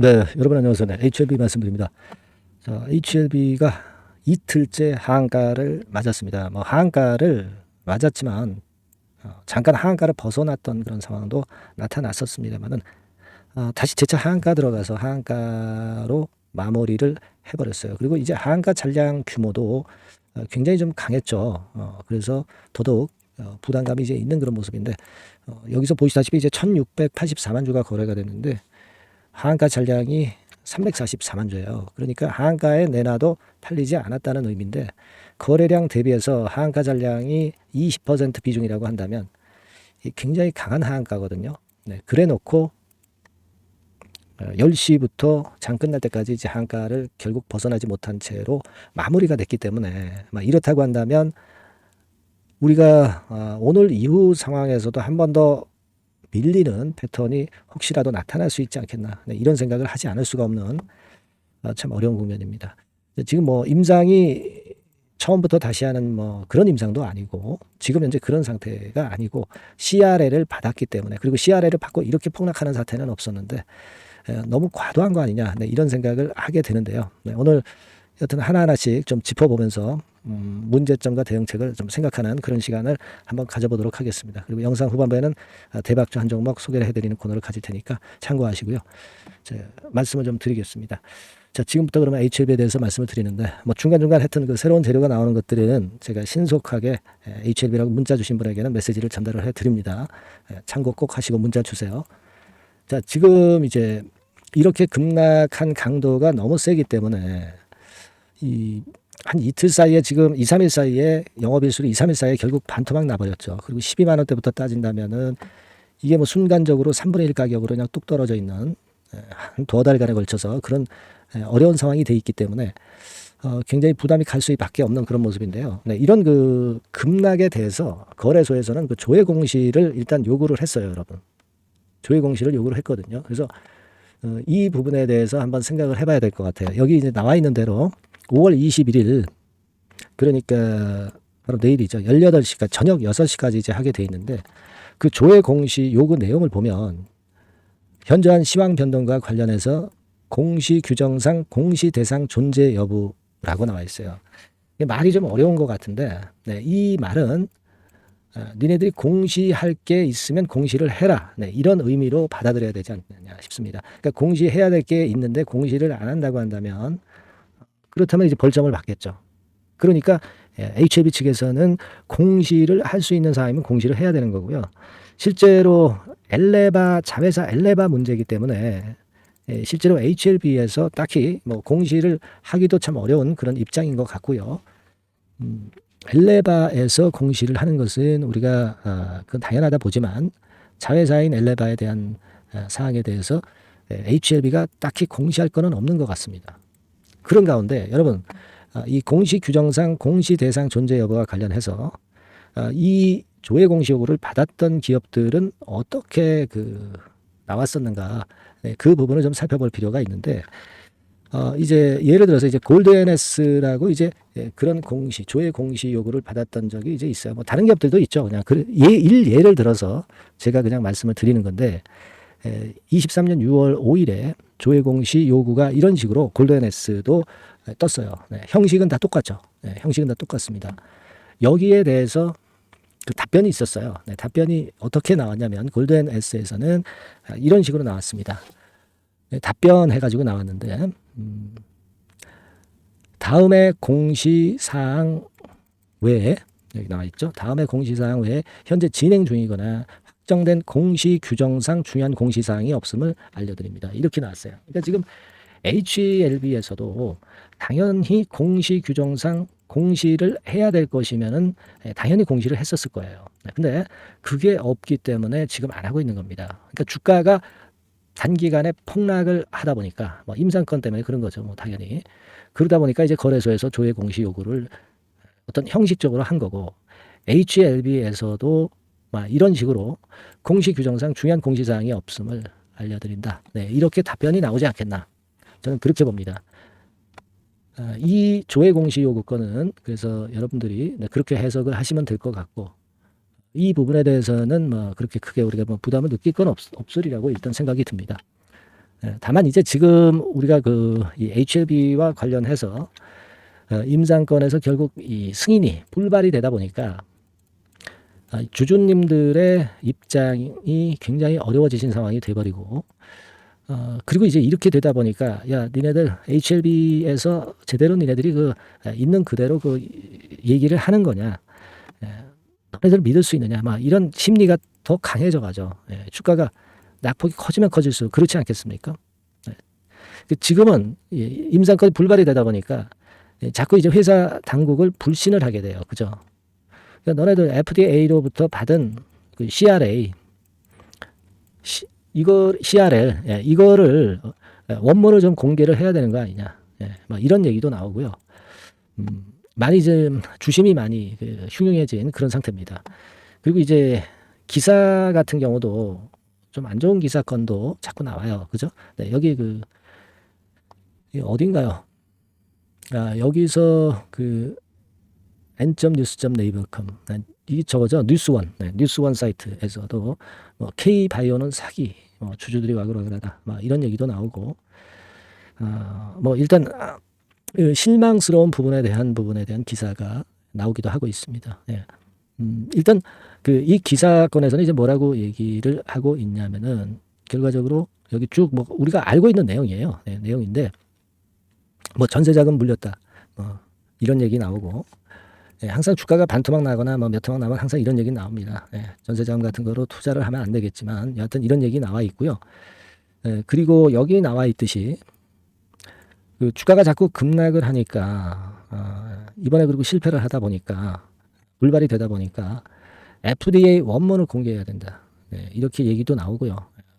네, 여러분 안녕하세요. 네, HLB 말씀드립니다. 자, HLB가 이틀째 하한가를 맞았습니다. 뭐 하한가를 맞았지만 잠깐 하한가를 벗어났던 그런 상황도 나타났었습니다만은 다시 재차 하한가 들어가서 하한가로 마무리를 해버렸어요. 그리고 이제 하한가 잔량 규모도 굉장히 좀 강했죠. 그래서 더더욱 부담감이 이제 있는 그런 모습인데 여기서 보시다시피 이제 1684만 주가 거래가 됐는데 하한가 잔량이 344만 주예요. 그러니까 하한가에 내놔도 팔리지 않았다는 의미인데 거래량 대비해서 하한가 잔량이 20% 비중이라고 한다면 굉장히 강한 하한가거든요. 네, 그래 놓고 10시부터 장 끝날 때까지 이제 하한가를 결국 벗어나지 못한 채로 마무리가 됐기 때문에 이렇다고 한다면 우리가 오늘 이후 상황에서도 한 번 더 밀리는 패턴이 혹시라도 나타날 수 있지 않겠나, 네, 이런 생각을 하지 않을 수가 없는 참 어려운 국면입니다. 지금 뭐 임상이 처음부터 다시 하는 뭐 그런 임상도 아니고 지금 현재 그런 상태가 아니고 CRL을 받았기 때문에, 그리고 CRL을 받고 이렇게 폭락하는 사태는 없었는데 너무 과도한 거 아니냐, 네, 이런 생각을 하게 되는데요. 네, 오늘 여튼 하나하나씩 좀 짚어보면서 문제점과 대응책을 좀 생각하는 그런 시간을 한번 가져보도록 하겠습니다. 그리고 영상 후반부에는 대박주 한 종목 소개를 해드리는 코너를 가질 테니까 참고하시고요. 말씀을 좀 드리겠습니다. 자, 지금부터 그러면 HLB에 대해서 말씀을 드리는데, 뭐 중간중간 하여튼 그 새로운 재료가 나오는 것들은 제가 신속하게 HLB라고 문자 주신 분에게는 메시지를 전달을 해드립니다. 참고 꼭 하시고 문자 주세요. 자, 지금 이제 이렇게 급락한 강도가 너무 세기 때문에 한 이틀 사이에 지금 2, 3일 사이에 영업일수로 2, 3일 사이에 결국 반토막 나버렸죠. 그리고 12만 원대부터 따진다면은 이게 뭐 순간적으로 3분의 1 가격으로 그냥 뚝 떨어져 있는 한 두어 달간에 걸쳐서 그런 어려운 상황이 돼 있기 때문에 굉장히 부담이 갈 수밖에 없는 그런 모습인데요. 네, 이런 그 급락에 대해서 거래소에서는 그 조회 공시를 일단 요구를 했어요, 여러분. 조회 공시를 요구를 했거든요. 그래서 이 부분에 대해서 한번 생각을 해봐야 될 것 같아요. 여기 이제 나와 있는 대로 5월 21일, 그러니까 바로 내일이죠. 18시까지, 저녁 6시까지 이제 하게 돼 있는데 그 조회 공시 요구 내용을 보면 현저한 시황 변동과 관련해서 공시 규정상 공시 대상 존재 여부라고 나와 있어요. 말이 좀 어려운 것 같은데, 네, 이 말은 니네들이 공시할 게 있으면 공시를 해라, 네, 이런 의미로 받아들여야 되지 않느냐 싶습니다. 그러니까 공시해야 될 게 있는데 공시를 안 한다고 한다면, 그렇다면 이제 벌점을 받겠죠. 그러니까 HLB 측에서는 공시를 할 수 있는 사항이면 공시를 해야 되는 거고요. 실제로 엘레바, 자회사 엘레바 문제이기 때문에 실제로 HLB에서 딱히 뭐 공시를 하기도 참 어려운 그런 입장인 것 같고요. 엘레바에서 공시를 하는 것은 우리가 그건 당연하다 보지만 자회사인 엘레바에 대한 사항에 대해서 HLB가 딱히 공시할 거는 없는 것 같습니다. 그런 가운데 여러분, 이 공시 규정상 공시 대상 존재 여부와 관련해서 이 조회 공시 요구를 받았던 기업들은 어떻게 나왔었는가, 네, 그 부분을 좀 살펴볼 필요가 있는데, 이제 예를 들어서 이제 골드NS라고 이제 그런 공시, 조회 공시 요구를 받았던 적이 이제 있어요. 뭐 다른 기업들도 있죠. 그냥 예를 들어서 제가 그냥 말씀을 드리는 건데, 23년 6월 5일에 조회 공시 요구가 이런 식으로 골드NS도 떴어요. 네, 형식은 다 똑같죠. 네, 형식은 다 똑같습니다. 여기에 대해서 그 답변이 있었어요. 네, 답변이 어떻게 나왔냐면 골드NS에서는 이런 식으로 나왔습니다. 네, 답변해가지고 나왔는데, 다음에 공시사항 외에, 여기 나와 있죠. 다음에 공시사항 외에 현재 진행 중이거나 확정된 공시 규정상 중요한 공시사항이 없음을 알려드립니다. 이렇게 나왔어요. 그러니까 지금 HLB에서도 당연히 공시 규정상 공시를 해야 될 것이면은 당연히 공시를 했었을 거예요. 근데 그게 없기 때문에 지금 안 하고 있는 겁니다. 그러니까 주가가 단기간에 폭락을 하다 보니까 뭐 임상권 때문에 그런 거죠. 뭐 당연히. 그러다 보니까 이제 거래소에서 조회 공시 요구를 어떤 형식적으로 한 거고, HLB에서도 이런 식으로 공시 규정상 중요한 공시사항이 없음을 알려드린다. 네, 이렇게 답변이 나오지 않겠나. 저는 그렇게 봅니다. 이 조회 공시 요구권은 그래서 여러분들이 그렇게 해석을 하시면 될 것 같고, 이 부분에 대해서는 뭐 그렇게 크게 우리가 뭐 부담을 느낄 건 없으리라고 일단 생각이 듭니다. 다만 이제 지금 우리가 이 HLB와 관련해서 임상권에서 결국 이 승인이 불발이 되다 보니까 주주님들의 입장이 굉장히 어려워지신 상황이 돼버리고 그리고 이제 이렇게 되다 보니까 야 니네들 HLB에서 제대로 니네들이 있는 그대로 얘기를 하는 거냐, 너네들 믿을 수 있느냐, 막 이런 심리가 더 강해져 가죠. 주가가 낙폭이 커지면 커질수록 그렇지 않겠습니까? 지금은 임상권이 불발이 되다 보니까 자꾸 이제 회사 당국을 불신을 하게 돼요. 그죠? 그러니까 너네들 FDA로부터 받은 CRA, CRL, 이거를 원문을 좀 공개를 해야 되는 거 아니냐. 막 이런 얘기도 나오고요. 많이 좀 주심이 많이 흉흉해진 그런 상태입니다. 그리고 이제 기사 같은 경우도 좀 안 좋은 기사건도 자꾸 나와요. 그죠? 네, 여기 어딘가요? 여기서 n.news.naver.com 이 저거죠. 뉴스원. 네, 뉴스원 사이트에서도 K바이오는 사기, 주주들이 와그라그라다, 이런 얘기도 나오고, 일단 실망스러운 부분에 대한 기사가 나오기도 하고 있습니다. 예. 일단 이 기사건에서는 이제 뭐라고 얘기를 하고 있냐면은 결과적으로 여기 쭉 우리가 알고 있는 내용이에요. 네, 내용인데 전세자금 물렸다, 이런 얘기 나오고, 항상 주가가 반토막 나거나 몇 토막 나면 항상 이런 얘기 나옵니다. 전세자금 같은 거로 투자를 하면 안 되겠지만 여하튼 이런 얘기 나와 있고요. 그리고 여기 나와 있듯이 주가가 자꾸 급락을 하니까 이번에 그리고 실패를 하다 보니까 불발이 되다 보니까 FDA 원문을 공개해야 된다. 이렇게 얘기도 나오고요.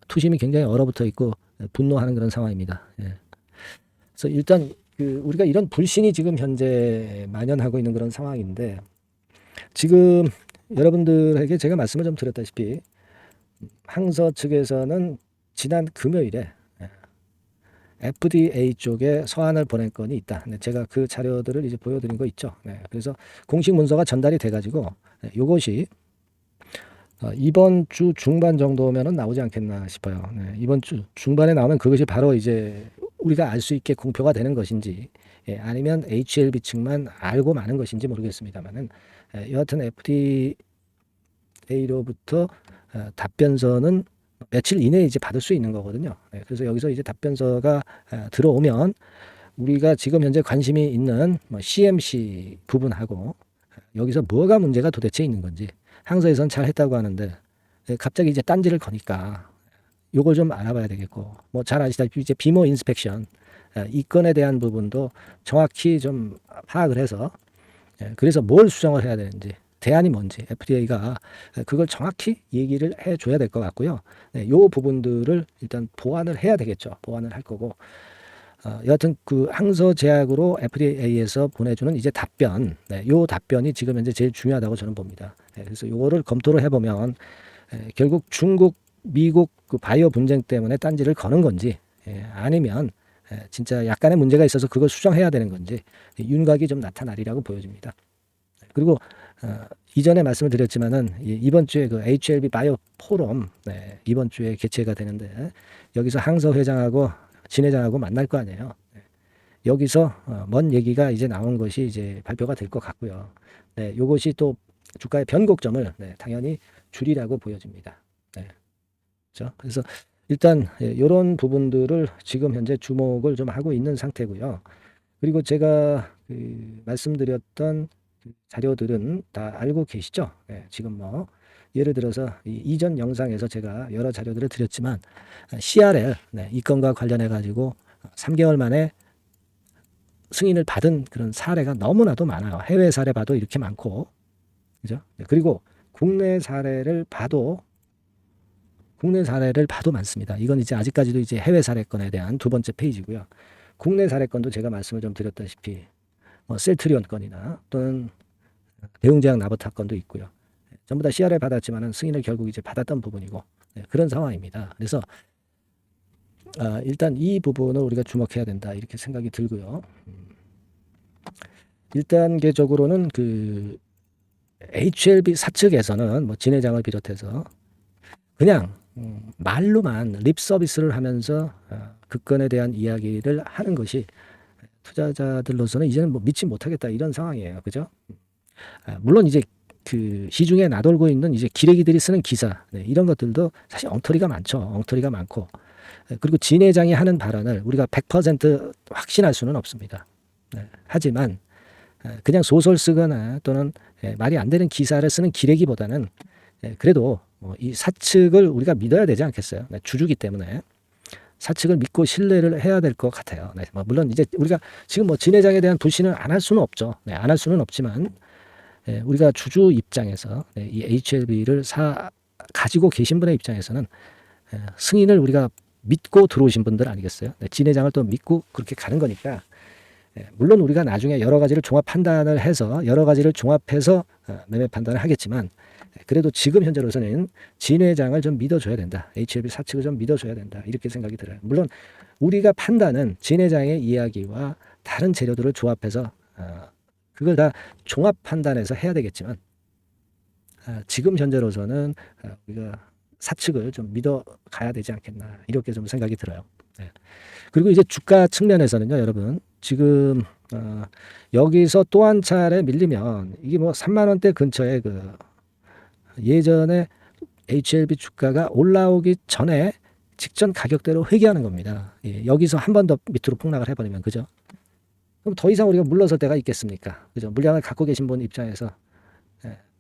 투심이 굉장히 얼어붙어 있고 분노하는 그런 상황입니다. 그래서 일단 우리가 이런 불신이 지금 현재 만연하고 있는 그런 상황인데, 지금 여러분들에게 제가 말씀을 좀 드렸다시피 항서 측에서는 지난 금요일에 FDA 쪽에 서한을 보낸 건이 있다. 제가 그 자료들을 이제 보여드린 거 있죠. 그래서 공식 문서가 전달이 돼가지고 이것이 이번 주 중반 정도면은 나오지 않겠나 싶어요. 이번 주 중반에 나오면 그것이 바로 이제 우리가 알 수 있게 공표가 되는 것인지, 아니면 HLB 측만 알고 마는 것인지 모르겠습니다만은, 여하튼 FDA로부터 답변서는 며칠 이내에 이제 받을 수 있는 거거든요. 그래서 여기서 이제 답변서가 들어오면 우리가 지금 현재 관심이 있는 CMC 부분하고 여기서 뭐가 문제가 도대체 있는 건지, 항소에서는 잘 했다고 하는데 갑자기 이제 딴지를 거니까 요걸 좀 알아봐야 되겠고, 잘 아시다시피 이제 비모 인스펙션, 이 건에 대한 부분도 정확히 좀 파악을 해서, 그래서 뭘 수정을 해야 되는지, 대안이 뭔지 FDA가 그걸 정확히 얘기를 해줘야 될 것 같고요. 요 부분들을 일단 보완을 해야 되겠죠. 보완을 할 거고, 여하튼 항소 제약으로 FDA에서 보내주는 이제 답변, 요 답변이 지금 현재 제일 중요하다고 저는 봅니다. 그래서 요거를 검토를 해보면 결국 중국, 미국 바이오 분쟁 때문에 딴지를 거는 건지, 아니면 진짜 약간의 문제가 있어서 그걸 수정해야 되는 건지 윤곽이 좀 나타나리라고 보여집니다. 그리고 이전에 말씀을 드렸지만은 이번 주에 HLB 바이오 포럼, 이번 주에 개최가 되는데 여기서 항서 회장하고 진 회장하고 만날 거 아니에요. 여기서 먼 얘기가 이제 나온 것이 이제 발표가 될 것 같고요. 요것이 또 주가의 변곡점을 당연히 줄이라고 보여집니다. 그렇죠? 그래서 일단 이런 부분들을 지금 현재 주목을 좀 하고 있는 상태고요. 그리고 제가 말씀드렸던 자료들은 다 알고 계시죠? 지금 예를 들어서 이전 영상에서 제가 여러 자료들을 드렸지만 CRL, 이 건과 관련해 가지고 3개월 만에 승인을 받은 그런 사례가 너무나도 많아요. 해외 사례 봐도 이렇게 많고, 그죠? 그리고 국내 사례를 봐도 많습니다. 이건 이제 아직까지도 이제 해외 사례건에 대한 두 번째 페이지고요. 국내 사례건도 제가 말씀을 좀 드렸다시피 셀트리온 건이나 또는 대웅제약 나보타 건도 있고요. 전부 다 CR을 받았지만은 승인을 결국 이제 받았던 부분이고, 그런 상황입니다. 그래서 일단 이 부분을 우리가 주목해야 된다 이렇게 생각이 들고요. 1단계적으로는 HLB 사측에서는 진 회장을 비롯해서 그냥 말로만 립 서비스를 하면서 국권에 대한 이야기를 하는 것이 투자자들로서는 이제는 뭐 믿지 못하겠다 이런 상황이에요. 그죠? 물론 이제 그 시중에 나돌고 있는 이제 기레기들이 쓰는 기사 이런 것들도 사실 엉터리가 많죠. 엉터리가 많고 그리고 진 회장이 하는 발언을 우리가 100% 확신할 수는 없습니다. 하지만 그냥 소설 쓰거나 또는 말이 안 되는 기사를 쓰는 기레기보다는 그래도 이 사측을 우리가 믿어야 되지 않겠어요? 주주기 때문에 사측을 믿고 신뢰를 해야 될 것 같아요. 물론 이제 우리가 지금 진 회장에 대한 불신을 안 할 수는 없죠. 안 할 수는 없지만 우리가 주주 입장에서 이 HLB를 가지고 계신 분의 입장에서는 승인을 우리가 믿고 들어오신 분들 아니겠어요? 진 회장을 또 믿고 그렇게 가는 거니까 물론 우리가 나중에 여러 가지를 종합 판단을 해서 여러 가지를 종합해서 매매 판단을 하겠지만 그래도 지금 현재로서는 진 회장을 좀 믿어줘야 된다. HLB 사측을 좀 믿어줘야 된다. 이렇게 생각이 들어요. 물론 우리가 판단은 진 회장의 이야기와 다른 재료들을 조합해서 그걸 다 종합 판단해서 해야 되겠지만 지금 현재로서는 우리가 사측을 좀 믿어가야 되지 않겠나 이렇게 좀 생각이 들어요. 그리고 이제 주가 측면에서는요, 여러분 지금 여기서 또 한 차례 밀리면 이게 뭐 3만 원대 근처에 그 예전에 HLB 주가가 올라오기 전에 직전 가격대로 회귀하는 겁니다. 여기서 한 번 더 밑으로 폭락을 해버리면 그죠? 그럼 더 이상 우리가 물러설 때가 있겠습니까? 그죠? 물량을 갖고 계신 분 입장에서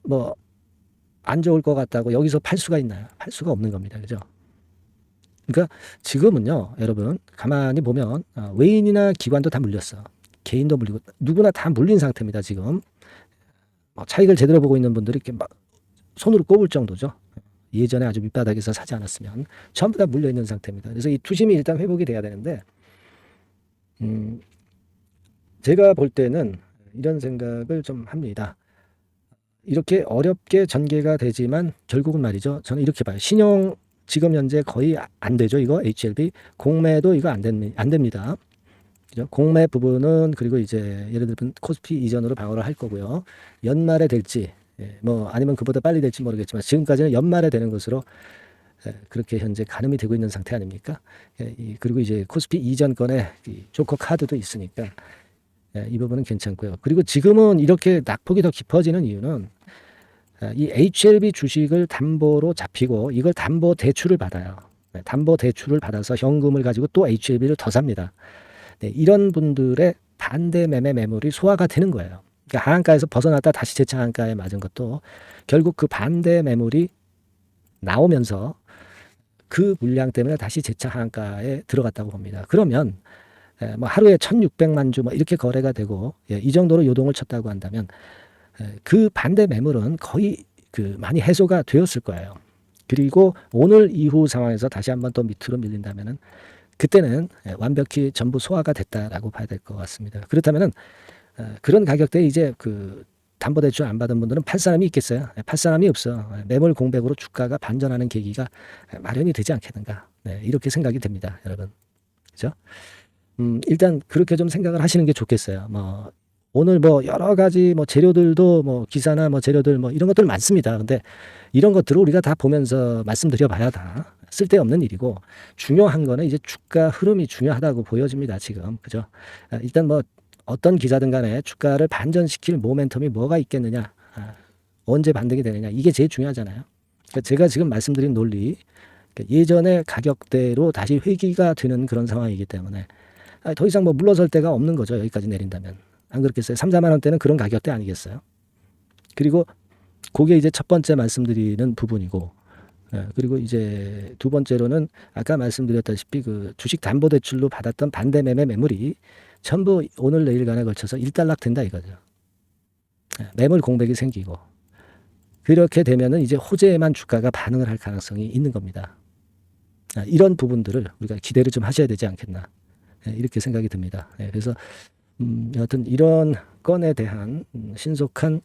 뭐 안 좋을 것 같다고 여기서 팔 수가 있나요? 팔 수가 없는 겁니다. 그죠? 그러니까 지금은요, 여러분 가만히 보면 외인이나 기관도 다 물렸어. 개인도 물리고 누구나 다 물린 상태입니다. 지금 차익을 제대로 보고 있는 분들이 이렇게 막 손으로 꼽을 정도죠. 예전에 아주 밑바닥에서 사지 않았으면 전부 다 물려 있는 상태입니다. 그래서 이 투심이 일단 회복이 돼야 되는데 제가 볼 때는 이런 생각을 좀 합니다. 이렇게 어렵게 전개가 되지만 결국은 말이죠. 저는 이렇게 봐요. 신용 지금 현재 거의 안 되죠. 이거 HLB 공매도 이거 안 됩니다. 그죠? 공매 부분은 그리고 이제 예를 들면 코스피 이전으로 방어를 할 거고요. 연말에 될지 뭐 아니면 그보다 빨리 될지 모르겠지만 지금까지는 연말에 되는 것으로 그렇게 현재 가늠이 되고 있는 상태 아닙니까? 그리고 이제 코스피 이전 건에 조커 카드도 있으니까 이 부분은 괜찮고요. 그리고 지금은 이렇게 낙폭이 더 깊어지는 이유는 이 HLB 주식을 담보로 잡히고 이걸 담보 대출을 받아요. 담보 대출을 받아서 현금을 가지고 또 HLB를 더 삽니다. 이런 분들의 반대 매매 매물이 소화가 되는 거예요. 그러니까 하한가에서 벗어났다 다시 재차 하한가에 맞은 것도 결국 그 반대 매물이 나오면서 그 물량 때문에 다시 재차 하한가에 들어갔다고 봅니다. 그러면 뭐 하루에 1,600만 주 뭐 이렇게 거래가 되고 이 정도로 요동을 쳤다고 한다면 그 반대 매물은 거의 그 많이 해소가 되었을 거예요. 그리고 오늘 이후 상황에서 다시 한번 또 밑으로 밀린다면은 그때는 완벽히 전부 소화가 됐다라고 봐야 될 것 같습니다. 그렇다면은 그런 가격대에 이제 그 담보대출 안 받은 분들은 팔 사람이 있겠어요? 팔 사람이 없어. 매물 공백으로 주가가 반전하는 계기가 마련이 되지 않겠는가. 이렇게 생각이 됩니다, 여러분. 그죠? 일단 그렇게 좀 생각을 하시는 게 좋겠어요. 뭐 오늘 뭐 여러 가지 뭐 재료들도 뭐 기사나 뭐 재료들 뭐 이런 것들 많습니다. 근데 이런 것들을 우리가 다 보면서 말씀드려 봐야 다 쓸데없는 일이고 중요한 거는 이제 주가 흐름이 중요하다고 보여집니다. 지금. 그죠? 일단 뭐 어떤 기사든 간에 주가를 반전시킬 모멘텀이 뭐가 있겠느냐. 언제 반등이 되느냐. 이게 제일 중요하잖아요. 그러니까 제가 지금 말씀드린 논리 예전의 가격대로 다시 회귀가 되는 그런 상황이기 때문에 더 이상 뭐 물러설 데가 없는 거죠. 여기까지 내린다면. 안 그렇겠어요? 3, 4만 원대는 그런 가격대 아니겠어요? 그리고 그게 이제 첫 번째 말씀드리는 부분이고 그리고 이제 두 번째로는 아까 말씀드렸다시피 그 주식 담보대출로 받았던 반대 매매 매물이 전부 오늘 내일간에 걸쳐서 일단락 된다 이거죠. 매물 공백이 생기고 그렇게 되면은 이제 호재에만 주가가 반응을 할 가능성이 있는 겁니다. 이런 부분들을 우리가 기대를 좀 하셔야 되지 않겠나 이렇게 생각이 듭니다. 그래서 여하튼 이런 건에 대한 신속한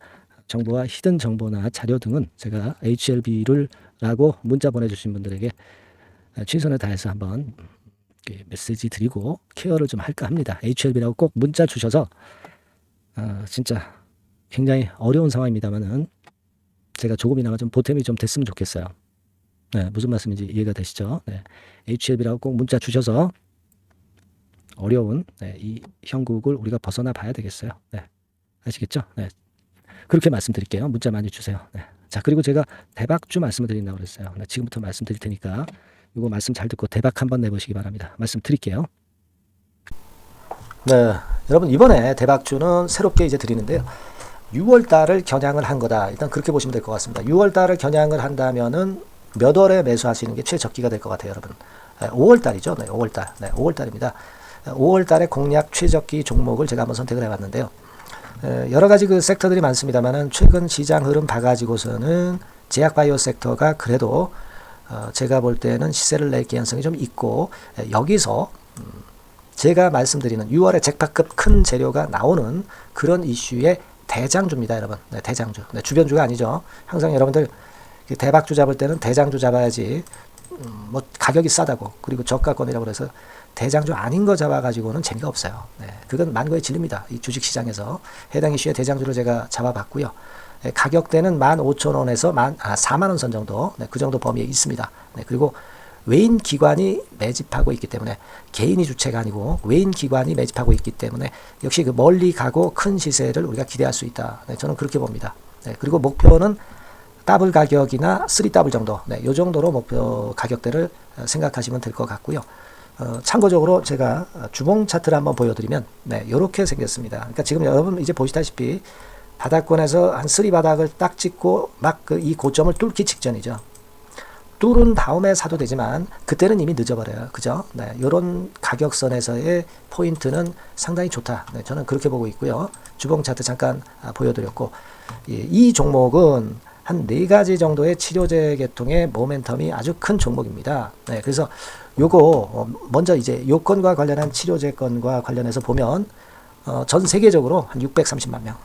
정보와 히든 정보나 자료 등은 제가 HLB를 라고 문자 보내주신 분들에게 최선을 다해서 한번 메시지 드리고 케어를 좀 할까 합니다. HLB라고 꼭 문자 주셔서 진짜 굉장히 어려운 상황입니다만은 제가 조금이나마 좀 보탬이 좀 됐으면 좋겠어요. 네, 무슨 말씀인지 이해가 되시죠? 네, HLB라고 꼭 문자 주셔서 어려운 이 형국을 우리가 벗어나 봐야 되겠어요. 네, 아시겠죠? 네, 그렇게 말씀드릴게요. 문자 많이 주세요. 네. 자, 그리고 제가 대박주 말씀을 드린다고 그랬어요. 네, 지금부터 말씀드릴 테니까 이거 말씀 잘 듣고 대박 한번 내보시기 바랍니다. 말씀 드릴게요. 네, 여러분 이번에 대박주는 새롭게 이제 드리는데요. 6월 달을 겨냥을 한 거다. 일단 그렇게 보시면 될 것 같습니다. 6월 달을 겨냥을 한다면은 몇 월에 매수하시는 게 최적기가 될 것 같아요, 여러분. 5월 달이죠. 네, 5월 달. 네, 5월 달입니다. 5월 달에 공략 최적기 종목을 제가 한번 선택을 해봤는데요. 여러 가지 그 섹터들이 많습니다만은 최근 시장 흐름 봐가지고서는 제약바이오 섹터가 그래도 제가 볼 때는 시세를 낼 개연성이 좀 있고, 여기서 제가 말씀드리는 6월에 잭팟급 큰 재료가 나오는 그런 이슈의 대장주입니다, 여러분. 네, 대장주. 네, 주변주가 아니죠. 항상 여러분들 대박주 잡을 때는 대장주 잡아야지, 뭐 가격이 싸다고, 그리고 저가권이라고 그래서 대장주 아닌 거 잡아가지고는 재미가 없어요. 네, 그건 만거의 진리입니다. 이 주식시장에서 해당 이슈의 대장주를 제가 잡아봤고요. 가격대는 15,000원에서 4만원 선 정도, 네, 그 정도 범위에 있습니다. 네, 그리고 외인 기관이 매집하고 있기 때문에, 개인이 주체가 아니고 외인 기관이 매집하고 있기 때문에 역시 그 멀리 가고 큰 시세를 우리가 기대할 수 있다. 네, 저는 그렇게 봅니다. 네, 그리고 목표는 더블 가격이나 3더블 정도, 네, 이 정도로 목표 가격대를 생각하시면 될 것 같고요. 참고적으로 제가 주봉 차트를 한번 보여드리면, 네, 이렇게 생겼습니다. 그러니까 지금 여러분 이제 보시다시피 바닥권에서 한 3 바닥을 딱 찍고 막 이 고점을 뚫기 직전이죠. 뚫은 다음에 사도 되지만 그때는 이미 늦어버려요. 그죠? 네, 이런 가격선에서의 포인트는 상당히 좋다. 네, 저는 그렇게 보고 있고요. 주봉 차트 잠깐 보여드렸고, 이 종목은 한 4가지 정도의 치료제 계통의 모멘텀이 아주 큰 종목입니다. 네, 그래서 요거 먼저 이제 요건과 관련한 치료제 건과 관련해서 보면 전 세계적으로 한 630만 명,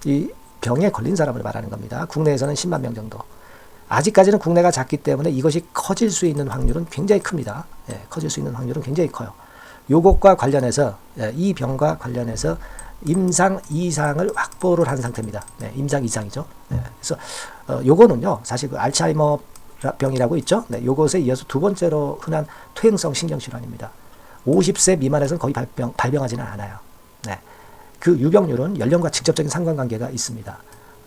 이 병에 걸린 사람을 말하는 겁니다. 국내에서는 10만 명 정도. 아직까지는 국내가 작기 때문에 이것이 커질 수 있는 확률은 굉장히 큽니다. 예, 커질 수 있는 확률은 굉장히 커요. 요것과 관련해서, 이 병과 관련해서 임상 2상을 확보를 한 상태입니다. 네, 임상 2상이죠. 네, 그래서 요거는요, 사실 그 알츠하이머 병이라고 있죠. 네, 요것에 이어서 두 번째로 흔한 퇴행성 신경질환입니다. 50세 미만에서는 거의 발병하지는 않아요. 네, 그 유병률은 연령과 직접적인 상관관계가 있습니다.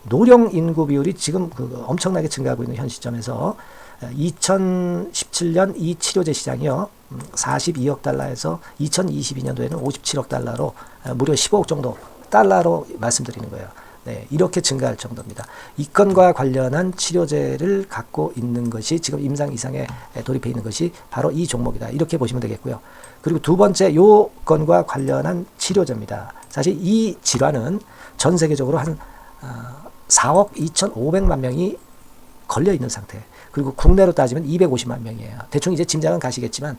노령 인구 비율이 지금 엄청나게 증가하고 있는 현 시점에서 2017년 이 치료제 시장이요, 42억 달러에서 2022년도에는 57억 달러로 무려 15억 정도 달러로 말씀드리는 거예요. 네, 이렇게 증가할 정도입니다. 이 건과 관련한 치료제를 갖고 있는 것이 지금 임상 이상에 돌입해 있는 것이 바로 이 종목이다. 이렇게 보시면 되겠고요. 그리고 두 번째 요 건과 관련한 치료제입니다. 사실 이 질환은 전 세계적으로 한 4억 2,500만 명이 걸려 있는 상태. 그리고 국내로 따지면 250만 명이에요. 대충 이제 짐작은 가시겠지만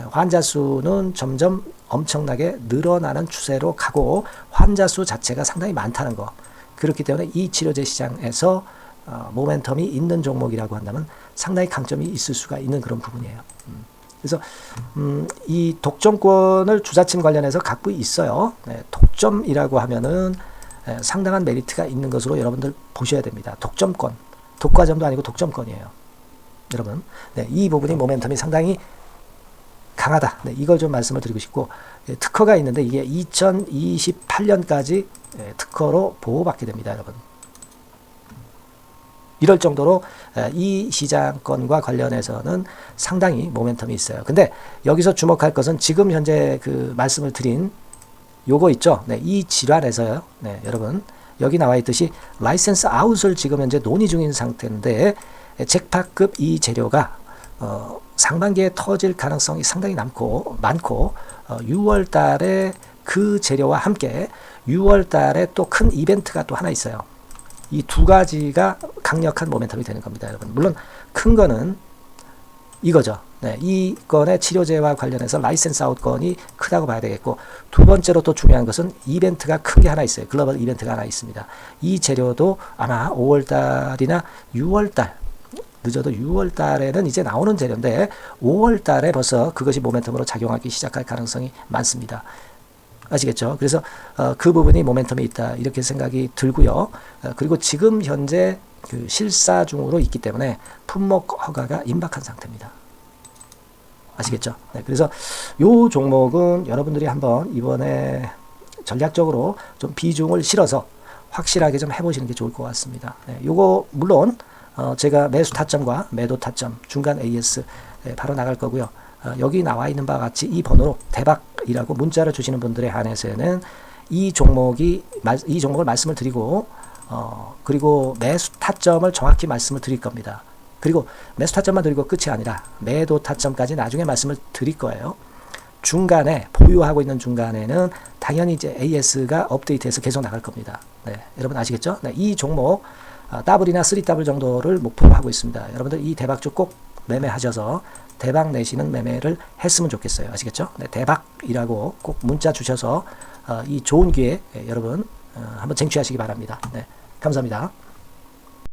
환자 수는 점점 엄청나게 늘어나는 추세로 가고 환자 수 자체가 상당히 많다는 거. 그렇기 때문에 이 치료제 시장에서 모멘텀이 있는 종목이라고 한다면 상당히 강점이 있을 수가 있는 그런 부분이에요. 그래서 이 독점권을 주사침 관련해서 갖고 있어요. 네, 독점이라고 하면은 상당한 메리트가 있는 것으로 여러분들 보셔야 됩니다. 독점권, 독과점도 아니고 독점권이에요. 여러분, 네, 이 부분이 모멘텀이 상당히 강하다. 네, 이걸 좀 말씀을 드리고 싶고, 특허가 있는데 이게 2028년까지 특허로 보호받게 됩니다, 여러분. 이럴 정도로 이 시장권과 관련해서는 상당히 모멘텀이 있어요. 근데 여기서 주목할 것은 지금 현재 그 말씀을 드린 요거 있죠. 네, 이 질환에서요. 네, 여러분 여기 나와 있듯이 라이센스 아웃을 지금 현재 논의 중인 상태인데 잭팟급 이 재료가 상반기에 터질 가능성이 상당히 많고 6월 달에 그 재료와 함께 6월 달에 또 큰 이벤트가 또 하나 있어요. 이 두 가지가 강력한 모멘텀이 되는 겁니다, 여러분. 물론 큰 거는 이거죠. 네, 이 건의 치료제와 관련해서 라이센스 아웃 건이 크다고 봐야 되겠고, 두 번째로 또 중요한 것은 이벤트가 크게 하나 있어요. 글로벌 이벤트가 하나 있습니다. 이 재료도 아마 5월달이나 6월달, 늦어도 6월달에는 이제 나오는 재료인데 5월달에 벌써 그것이 모멘텀으로 작용하기 시작할 가능성이 많습니다. 아시겠죠? 그래서 그 부분이 모멘텀이 있다 이렇게 생각이 들고요. 그리고 지금 현재 그 실사 중으로 있기 때문에 품목 허가가 임박한 상태입니다. 아시겠죠? 네, 그래서 요 종목은 여러분들이 한번 이번에 전략적으로 좀 비중을 실어서 확실하게 좀 해보시는 게 좋을 것 같습니다. 네, 요거 물론 제가 매수 타점과 매도 타점 중간 AS 바로 나갈 거고요. 여기 나와 있는 바와 같이 이 번호로 대박이라고 문자를 주시는 분들에 한해서는 이 종목을 말씀을 드리고 그리고 매수 타점을 정확히 말씀을 드릴 겁니다. 그리고 매수 타점만 드리고 끝이 아니라 매도 타점까지 나중에 말씀을 드릴 거예요. 중간에 보유하고 있는 중간에는 당연히 이제 AS가 업데이트해서 계속 나갈 겁니다. 네, 여러분 아시겠죠? 네, 이 종목 더블이나 3더블 정도를 목표로 하고 있습니다. 여러분들 이 대박주 꼭 매매하셔서 대박 내시는 매매를 했으면 좋겠어요. 아시겠죠? 네, 대박이라고 꼭 문자 주셔서 이 좋은 기회 여러분 한번 쟁취하시기 바랍니다. 네, 감사합니다.